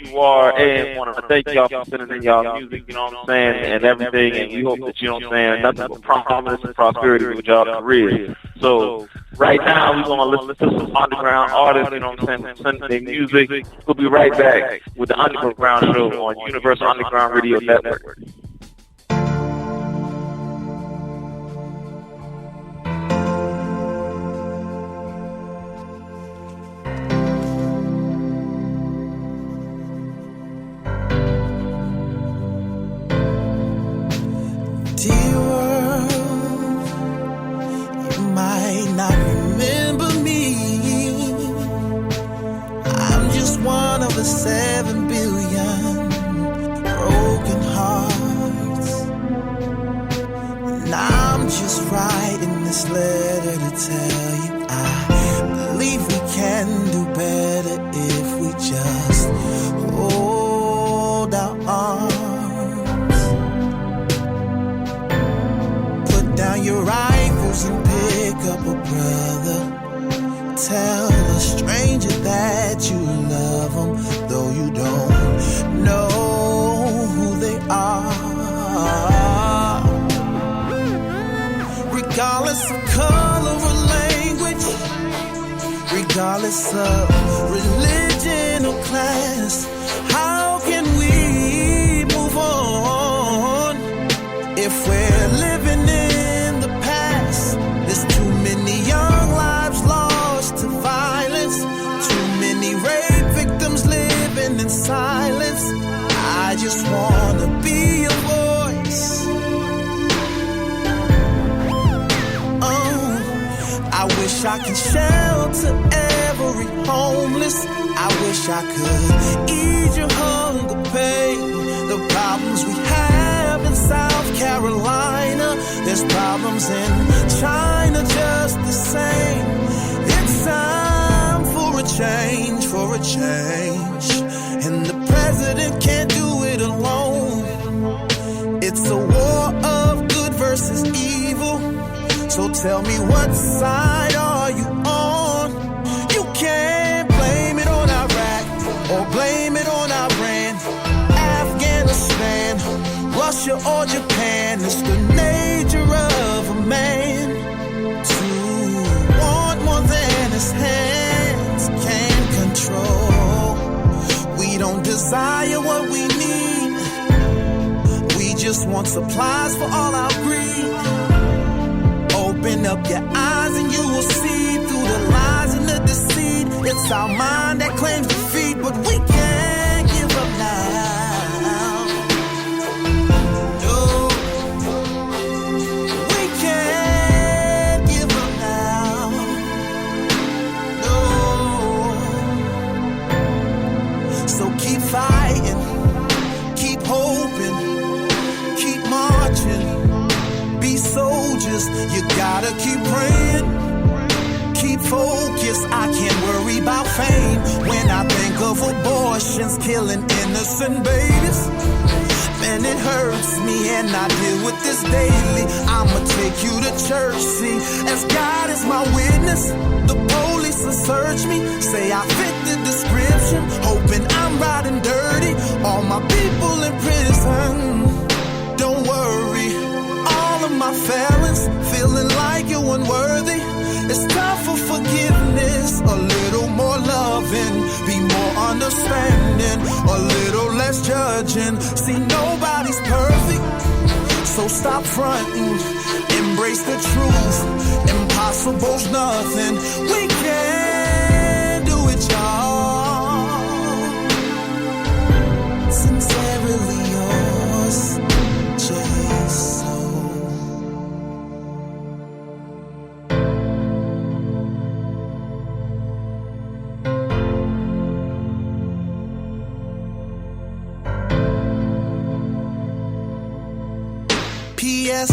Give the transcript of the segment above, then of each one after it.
you are, and want to thank y'all for sending in y'all music, you know what I'm saying, and everything, and we hope that, you know what I'm saying, nothing but promise and prosperity with y'all careers. So, right now, we're going to listen to some underground artists, you know what I'm saying, sending their music. We'll be right back with the Underground Show on Universal Underground Radio Network. Dear world, you might not remember me. I'm just one of the 7 billion broken hearts. And I'm just writing this letter to tell you I believe we can do better if we just hold our arms. Down your rifles and pick up a brother. Tell a stranger that you love them, though you don't know who they are. Regardless of color or language, regardless of religion or class, how can we move on if we're living in silence? I just wanna be a voice. Oh, I wish I could shelter every homeless. I wish I could ease your hunger pain. The problems we have in South Carolina, there's problems in China just the same. It's time for a change, for a change. And the president can't do it alone. It's a war of good versus evil. So tell me, what side are you on? You can't blame it on Iraq or blame it on Iran, Afghanistan, Russia or Japan. It's the nature of a man to want more than his hands can control. We don't desire what we need. We just want supplies for all our greed. Open up your eyes and you will see through the lies and the deceit. It's our mind that claims defeat, but we can't give up now. No, we can't give up now. No. So keep fighting, keep hoping, keep marching. Be soldiers, you gotta keep praying. Keep focused, I can't worry about fame when I think of abortions killing innocent babies. Man, it hurts me and I deal with this daily. I'ma take you to church, see, as God is my witness. The police will search me, say I fit the description, hoping I'm riding dirty. All my people in prison, don't worry. All of my felons feeling like you're unworthy. It's time for forgiveness, a little more loving, be more understanding, a little less judging. See, nobody's perfect, so stop fronting, embrace the truth. Impossible's nothing. We can do it, y'all. Sincerely yours, Jason. P.S.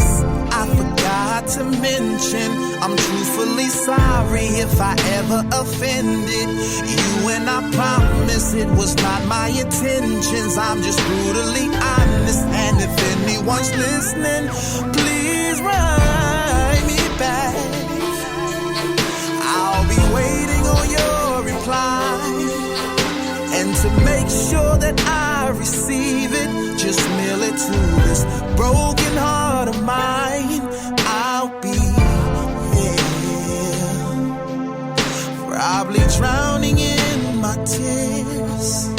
I forgot to mention, I'm truthfully sorry if I ever offended you, and I promise it was not my intentions. I'm just brutally honest, and if anyone's listening, please write me back. I'll be waiting on your reply, and to make sure that I receive it. Just mail it to this broken heart of mine. I'll be here, probably drowning in my tears,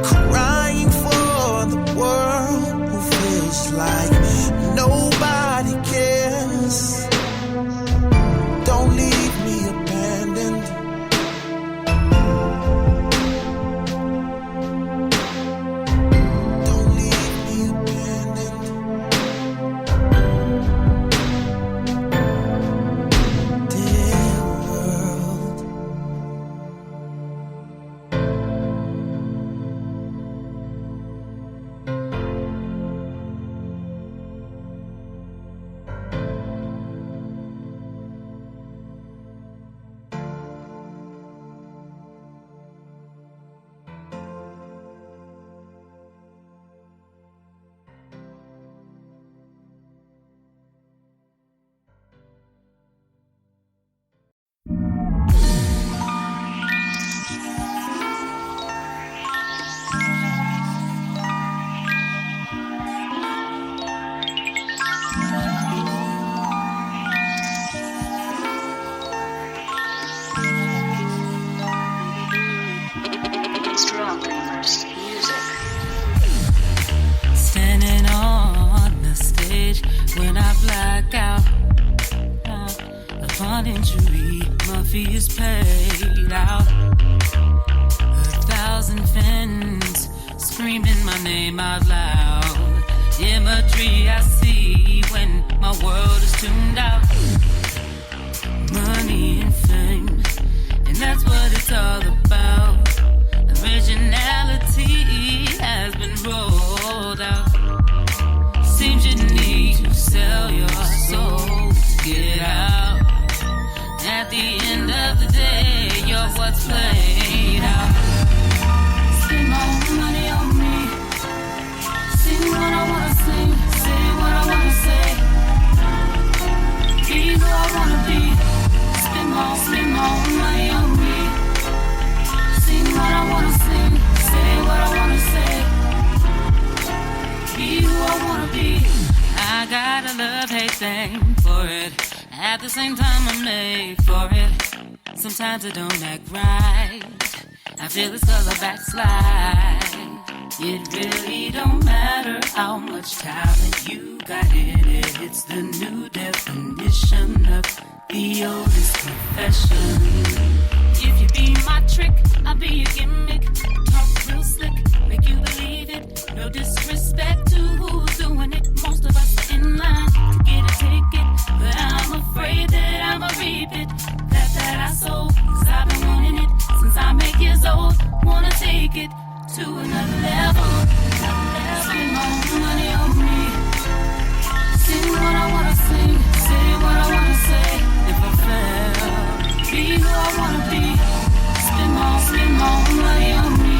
crying for the world who feels like nobody cares. Don't leave me abandoned. Don't leave me abandoned. Dear world. Standing on the stage when I black out, upon injury, my fee is paid out. 1,000 fans screaming my name out loud. Imagery I see when my world is tuned out. Money and fame, and that's what it's all about. Originality has been rolled out. Seems you need to sell your soul to get out. At the end of the day, you're what's played out. Spend more money on me. Sing what I wanna sing, say what I wanna say. Be who I wanna be. Spend more money on me. Sing what I wanna sing, say what I wanna say. Be who I wanna be. I got a love-hate thing for it. At the same time I'm made for it. Sometimes it don't act right. I feel it's 'cause I backslide. It really don't matter how much talent you got in it. It's the new definition of the oldest profession. If you be my trick, I'll be a gimmick. Talk real slick, make you believe it. No disrespect to who's doing it. Most of us are in line to get a ticket, but I'm afraid that I'ma reap it. That I sold, 'cause I've been wanting it since I'm 8 years old. Wanna take it to another level. Spend more money on me. Sing what I wanna sing, say what I wanna say. If I fail, be who I wanna be. Spend more money on me.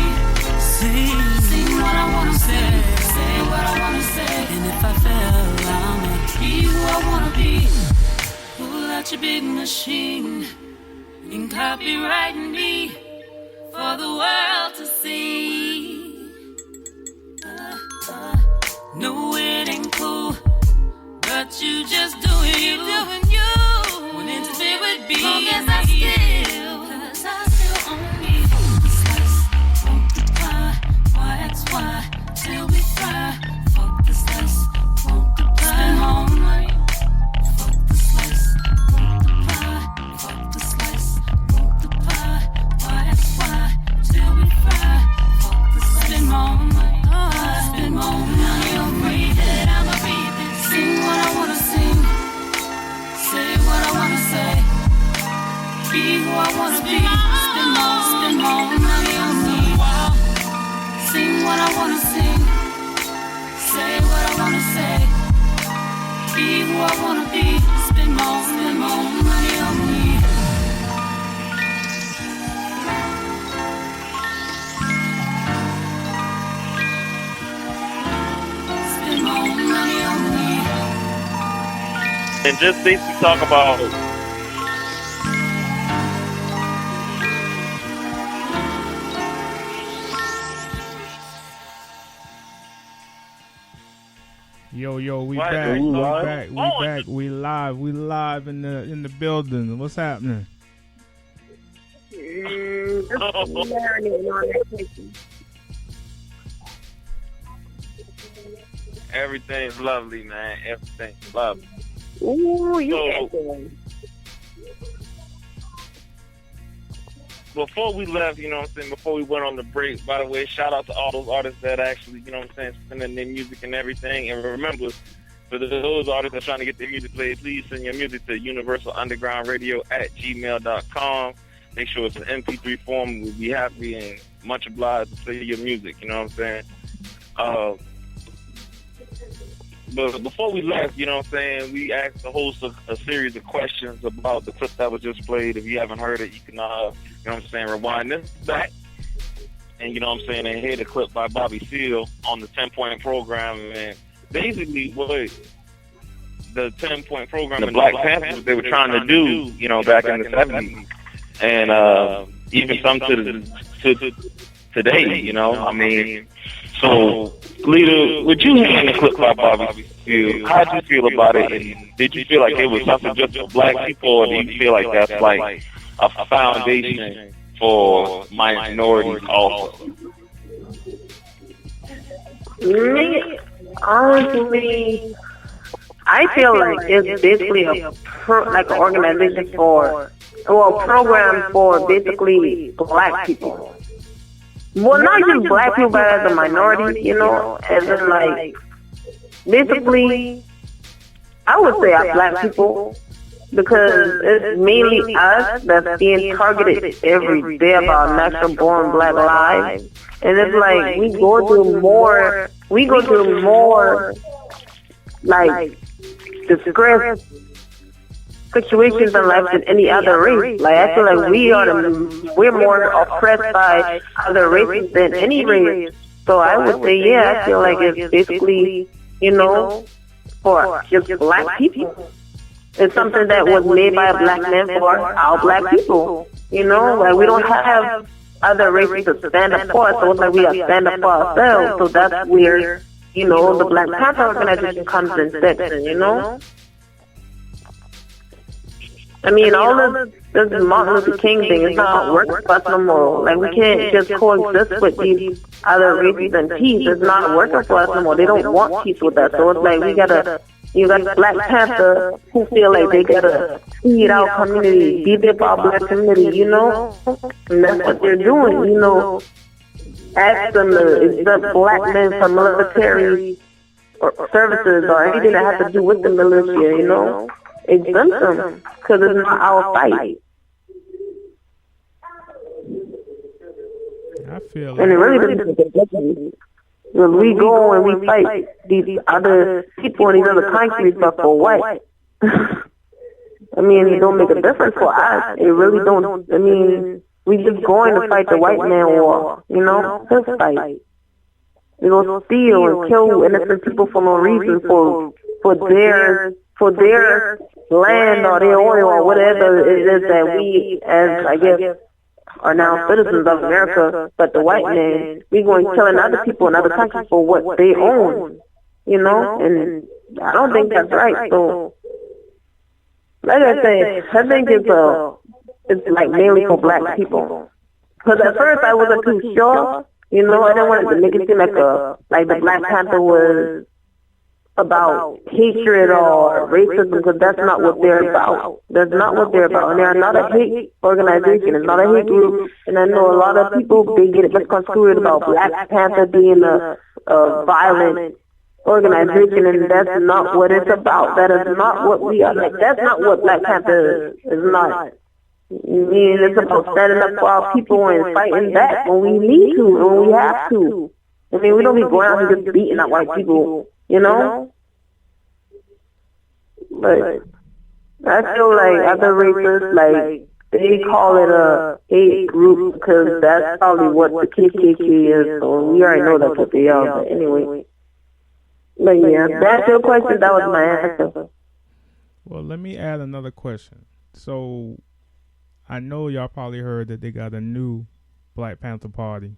Sing what I wanna say, say what I wanna say. And if I fail, I'ma be who I wanna be. Pull out your big machine and copyright me for the world to see. No, it ain't cool, but you just doing you. When interfere with me, long as I still, 'cause I still own me. Slice, want the pie, YXY, till we fry. Fuck the slice, want the pie. Spend more money. Fuck the slice, want the pie. Fuck the slice, want the pie. YXY, till we fry. Fuck the slice, spend more money. Spend more money on me. That I'ma read it. Sing what I wanna sing. Say what I wanna say. Be who I wanna be. Spend more money on me. Sing what I wanna sing. Say what I wanna say. Be who I wanna be. Spend more money on me. Spend more money on me. And just basically talk about Yo, we What? back, What? we live in the building. What's happening? Everything's lovely, man. Everything's lovely. Ooh, you excellent. Before we left, you know what I'm saying, before we went on the break, by the way, shout out to all those artists that actually, you know what I'm saying, sending their music and everything. And remember, for those artists that are trying to get their music played, please send your music to universalundergroundradio@gmail.com. Make sure it's an MP3 form. We'll be happy and much obliged to play your music, you know what I'm saying? But before we left, you know what I'm saying, we asked the host a series of questions about the clip that was just played. If you haven't heard it, you can, you know what I'm saying, rewind this back. And, you know what I'm saying, and hear the clip by Bobby Seale on the 10-point program. And basically what the 10-point program, the Black Panthers, what they were trying to do, you know, back in the 70s. And even some to today, you know, I mean, so, Lita, would you hear the clip by Bobby Seale? How did you feel about it? And did you feel like it was something just for black people, or do you feel like that's like a foundation for minorities also? Me, honestly, I feel like it's basically an organization a program for basically black people. Well, not just black people, but as a minority, you know, as in like, basically, I would say black people, because it's mainly us that's being targeted every day about natural born black lives. And it's like, we go through more, like, distress situations in life than any other race. Like, I feel like we're more oppressed by other races than any race. So I would say, yeah, I feel like it's basically, you know, for just black people. It's something that was made by a black man for our black people. You know, like, we don't have other races to stand up for us, so it's like we have to stand up for ourselves. So that's where, you know, the Black Panther organization comes in section, you know? I mean, all this Martin Luther King thing is not working for us no more. Like, we can't just coexist with these other races and peace. It's not working for us no more. They don't want peace with us. So it's like, you got Black Panther who feel like they gotta feed our community, be there for our black community, you know? And that's what they're doing, you know? Ask them to exempt black men from military or services or anything that has to do with the militia, you know? Exempt them, because it's not our fight. I feel And it really doesn't make a difference. When we go and we fight these other people in these other countries, but for what? I mean, it don't make a difference for us. It really don't. I mean, we just going to fight the white man war, you know? Just fight. We gonna steal and kill innocent people for no reason, for their land or their oil or whatever it is that we, as I guess, are now citizens of America, but the white man, we going killing other people in other countries for what they own, you know? And I don't think that's right. So, like I say, I think it's like mainly for black people. Because at first I wasn't too sure, you know, I didn't want to make it seem like the Black Panther was about hatred or racism, because that's not what they're about. That's not what they're about. And they're not a hate organization. It's not a hate group. And I know a lot of people, they get it misconstrued about Black Panther being a violent organization, and that's not what it's about. That is not what we are. Like, that's not what Black Panther is not. I mean, it's about standing up for our people and fighting back when we need to and when we have to. I mean, we don't be going out and just beating up white people, you know? But I feel like other races, like, they call it a hate group because that's probably what the KKK is, so we already know that's what they are. But anyway. But yeah, that's your question. That was my answer. Well, let me add another question. So, I know y'all probably heard that they got a new Black Panther Party.